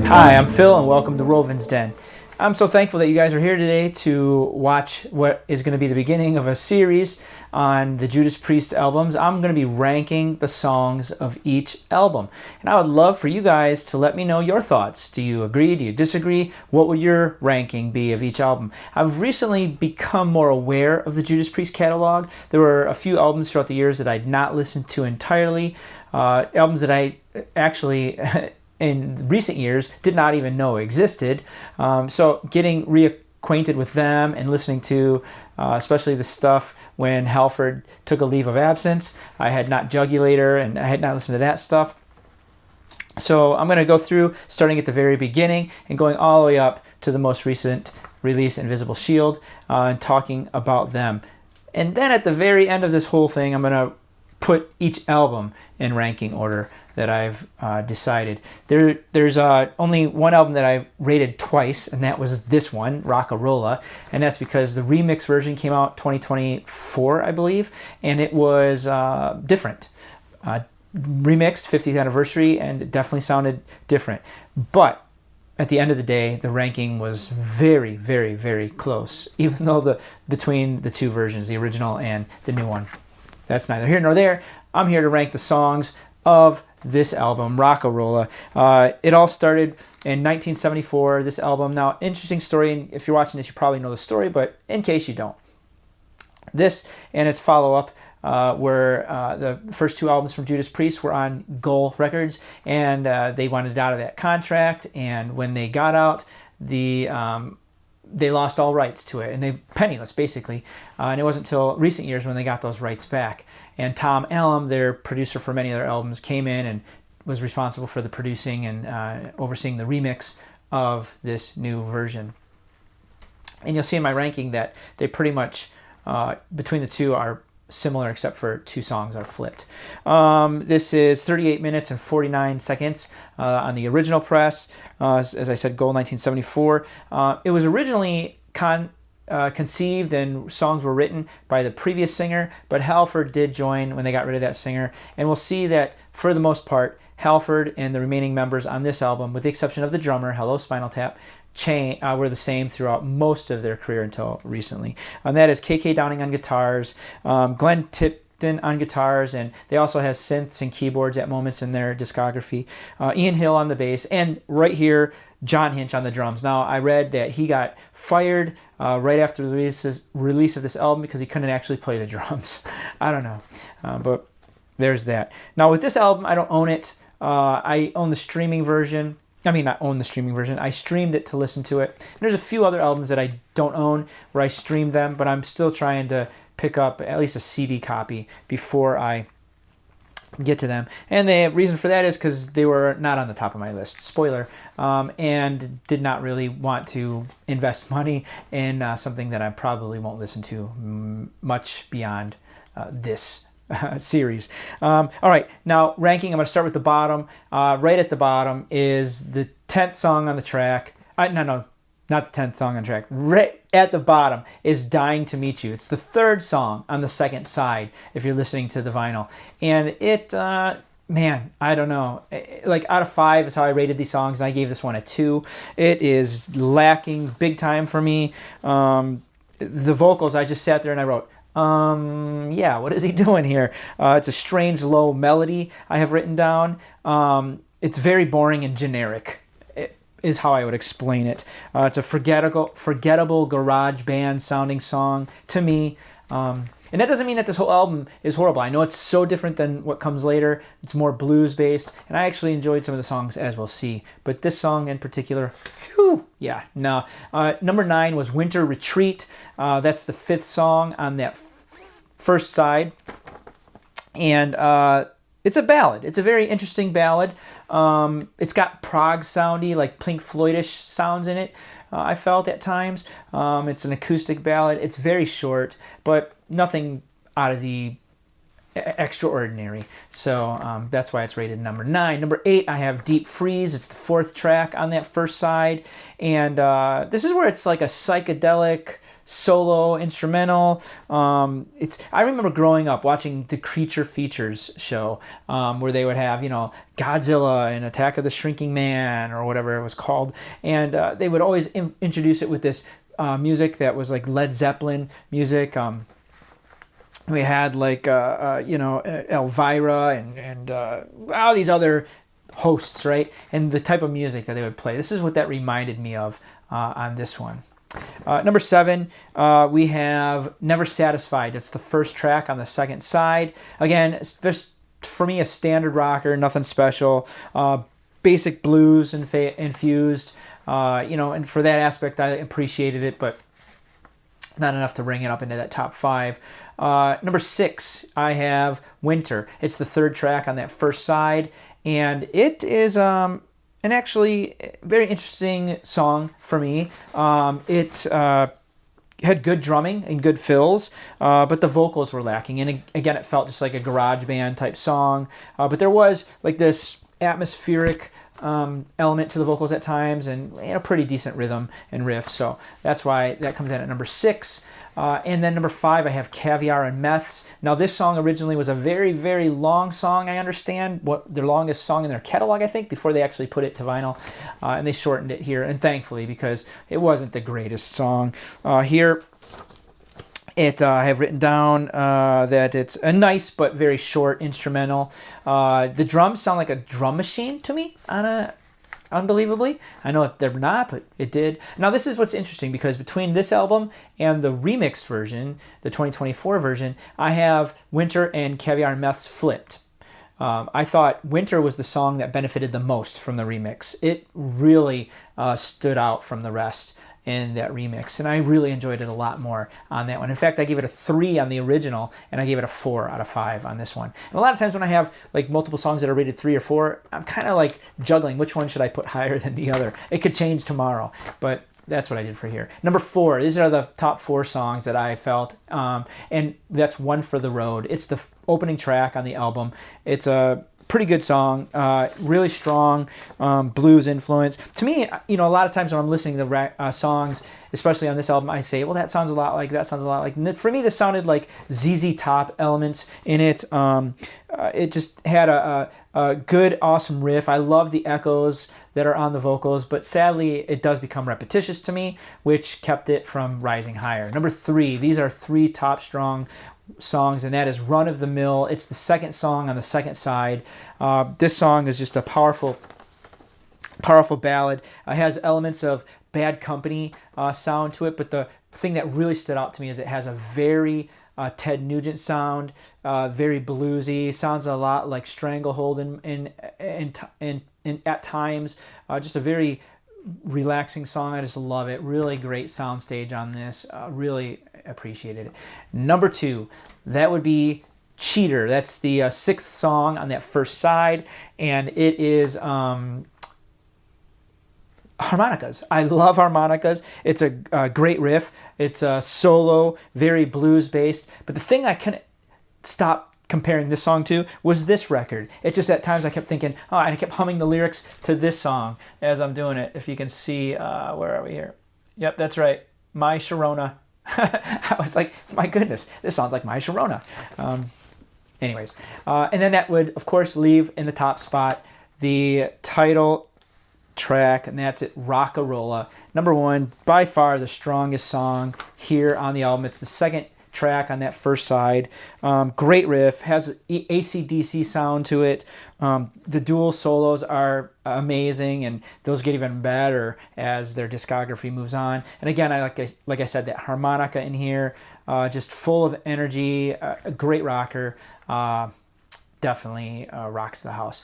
Hi, I'm Phil, and welcome to Rovensden. I'm so thankful that you guys are here today to watch what is going to be the beginning of a series on the Judas Priest albums. I'm going to be ranking the songs of each album, and I would love for you guys to let me know your thoughts. Do you agree? Do you disagree? What would your ranking be of each album? I've recently become more aware of the Judas Priest catalog. There were a few albums throughout the years that I'd not listened to entirely, albums that I actually in recent years did not even know existed. So getting reacquainted with them and listening to especially the stuff when Halford took a leave of absence. I had not Jugulator and I had not listened to that stuff. So I'm going to go through starting at the very beginning and going all the way up to the most recent release, Invisible Shield, and talking about them. And then at the very end of this whole thing, I'm going to put each album in ranking order that I've decided. There's only one album that I rated twice, and that was this one, Rocka, Rolla, and that's because the remix version came out 2024, I believe, and it was different. Remixed, 50th anniversary, and it definitely sounded different. But at the end of the day, the ranking was very, very, very close, even though between the two versions, the original and the new one. That's neither here nor there. I'm here to rank the songs of this album, Rocka, Rolla. It all started in 1974, this album. Now, interesting story, and if you're watching this, you probably know the story, but in case you don't. This and its follow-up were the first two albums from Judas Priest were on Gull Records, and they wanted out of that contract, and when they got out, they lost all rights to it, and they penniless, basically. And it wasn't until recent years when they got those rights back. And Tom Allom, their producer for many of their albums, came in and was responsible for the producing and overseeing the remix of this new version. And you'll see in my ranking that they pretty much, between the two, are similar except for two songs are flipped. This is 38 minutes and 49 seconds on the original press. As I said, Gold 1974. It was originally conceived and songs were written by the previous singer, but Halford did join when they got rid of that singer. And we'll see that for the most part, Halford and the remaining members on this album, with the exception of the drummer, Hello Spinal Tap, were the same throughout most of their career until recently. And that is K.K. Downing on guitars, Glenn Tipton on guitars, and they also have synths and keyboards at moments in their discography. Ian Hill on the bass, and right here, John Hinch on the drums. Now, I read that he got fired right after the release of this album because he couldn't actually play the drums. I don't know, but there's that. Now, with this album, I don't own it. I own the streaming version. I mean, not own the streaming version. I streamed it to listen to it. And there's a few other albums that I don't own where I streamed them, but I'm still trying to pick up at least a CD copy before I get to them. And the reason for that is because they were not on the top of my list. Spoiler. And did not really want to invest money in something that I probably won't listen to much beyond this series. All right, now ranking, I'm going to start with the bottom. Right at the bottom is the 10th song on the track. No, not the 10th song on the track. Right at the bottom is Dying to Meet You. It's the third song on the second side if you're listening to the vinyl. And it, man, I don't know. Like, out of 5 is how I rated these songs, and I gave this one a 2. It is lacking big time for me. The vocals, I just sat there and I wrote, yeah, what is he doing here? It's a strange low melody I have written down. It's very boring and generic, is how I would explain it. It's a forgettable garage band sounding song to me. And that doesn't mean that this whole album is horrible. I know it's so different than what comes later. It's more blues based, and I actually enjoyed some of the songs, as we'll see. But this song in particular, whew, yeah, no. Number 9 was Winter Retreat. That's the 5th song on that first side. And it's a ballad. It's a very interesting ballad. It's got prog soundy, like Pink Floydish sounds in it. I felt at times. It's an acoustic ballad. It's very short, but nothing out of the extraordinary. So that's why it's rated number 9. Number 8, I have Deep Freeze. It's the 4th track on that first side. And this is where it's like a psychedelic solo instrumental. I remember growing up watching the Creature Features show, where they would have, Godzilla and Attack of the Shrinking Man or whatever it was called, and they would always introduce it with this music that was like Led Zeppelin music. We had like Elvira and all these other hosts, right? And the type of music that they would play. This is what that reminded me of on this one. Number 7, we have Never Satisfied. It's the first track on the second side. Again, there's for me a standard rocker, nothing special. Basic blues infused. And for that aspect, I appreciated it, but not enough to bring it up into that top 5. Number 6, I have Winter. It's the third track on that first side, and it is an actually very interesting song for me. It had good drumming and good fills, but the vocals were lacking. And again, it felt just like a garage band type song, but there was like this atmospheric element to the vocals at times, and a pretty decent rhythm and riff. So that's why that comes in at number 6. And then number 5, I have Caviar and Meths. Now this song originally was a very, very long song, I understand. Their longest song in their catalog, I think, before they actually put it to vinyl. And they shortened it here, and thankfully, because it wasn't the greatest song. Here, I have written down that it's a nice but very short instrumental. The drums sound like a drum machine to me, unbelievably. I know they're not, but it did. Now this is what's interesting, because between this album and the remixed version, the 2024 version, I have Winter and Caviar and Meths flipped. I thought Winter was the song that benefited the most from the remix. It really stood out from the rest in that remix, and I really enjoyed it a lot more on that one. In fact, I gave it a 3 on the original, and I gave it a 4 out of 5 on this one. And a lot of times when I have like multiple songs that are rated 3 or 4, I'm kind of like juggling which one should I put higher than the other. It could change tomorrow, but that's what I did for here. Number 4, these are the top 4 songs that I felt, and that's One for the Road. It's the opening track on the album. It's a pretty good song, really strong blues influence. To me, a lot of times when I'm listening to songs, especially on this album, I say, well, that sounds a lot like, that sounds a lot like. And for me, this sounded like ZZ Top elements in it. It just had a good, awesome riff. I love the echoes that are on the vocals, but sadly, it does become repetitious to me, which kept it from rising higher. Number 3, these are 3 top strong songs, and that is Run of the Mill. It's the second song on the second side. This song is just a powerful ballad. It has elements of Bad Company sound to it, but the thing that really stood out to me is it has a very Ted Nugent sound, very bluesy. Sounds a lot like Stranglehold in at times. Just a very relaxing song. I just love it. Really great soundstage on this. Really appreciated it. Number 2, that would be Cheater. That's the 6th song on that first side, and it is harmonicas. I love harmonicas. It's a great riff. It's a solo, very blues based. But the thing I couldn't stop comparing this song to was this record. It's just at times I kept thinking, and I kept humming the lyrics to this song as I'm doing it. If you can see, where are we here? Yep, that's right. My Sharona. I was like, my goodness, this sounds like My Sharona. Anyways, and then that would, of course, leave in the top spot the title track, and that's it, Rocka, Rolla. Number 1, by far the strongest song here on the album. It's the second track on that first side. Great riff, has an AC/DC sound to it. The dual solos are amazing, and those get even better as their discography moves on. And again, like I said, that harmonica in here, just full of energy, a great rocker. Definitely rocks the house.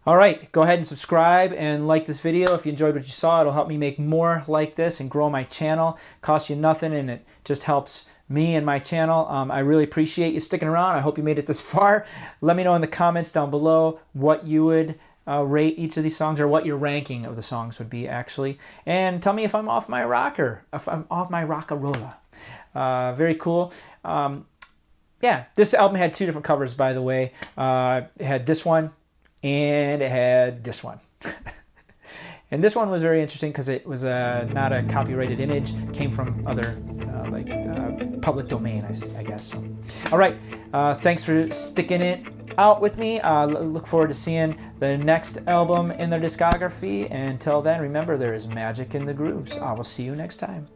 All right, go ahead and subscribe and like this video if you enjoyed what you saw. It'll help me make more like this and grow my channel. Costs you nothing, and it just helps me and my channel. I really appreciate you sticking around. I hope you made it this far. Let me know in the comments down below what you would rate each of these songs, or what your ranking of the songs would be, actually. And tell me if I'm off my rocker, if I'm off my Rocka Rolla. Very cool. Yeah, this album had 2 different covers, by the way. It had this one, and it had this one. And this one was very interesting because it was not a copyrighted image, came from other public domain, I guess. So, all right, thanks for sticking it out with me. Look forward to seeing the next album in their discography. And until then, remember, there is magic in the grooves. I will see you next time.